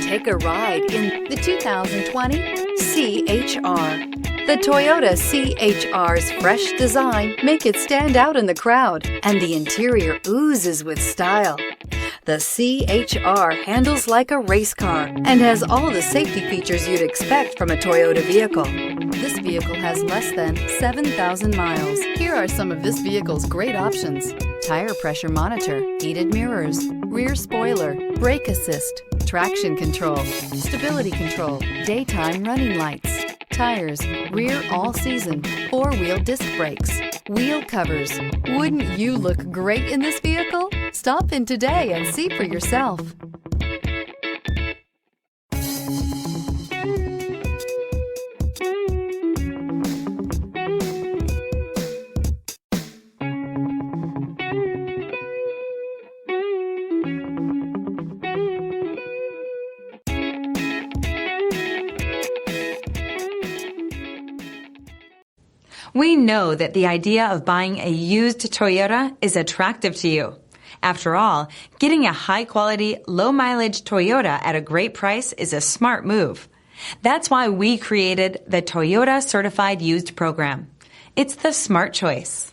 Take a ride in the 2020 CHR. The Toyota CHR's fresh design make it stand out in the crowd, and the interior oozes with style. The CHR handles like a race car and has all the safety features you'd expect from a Toyota vehicle. This vehicle has less than 7,000 miles. Here are some of this vehicle's great options: tire pressure monitor, heated mirrors, rear spoiler, brake assist, traction control, stability control, daytime running lights, tires, rear all-season, four-wheel disc brakes, wheel covers. Wouldn't you look great in this vehicle? Stop in today and see for yourself. We know that the idea of buying a used Toyota is attractive to you. After all, getting a high-quality, low-mileage Toyota at a great price is a smart move. That's why we created the Toyota Certified Used Program. It's the smart choice.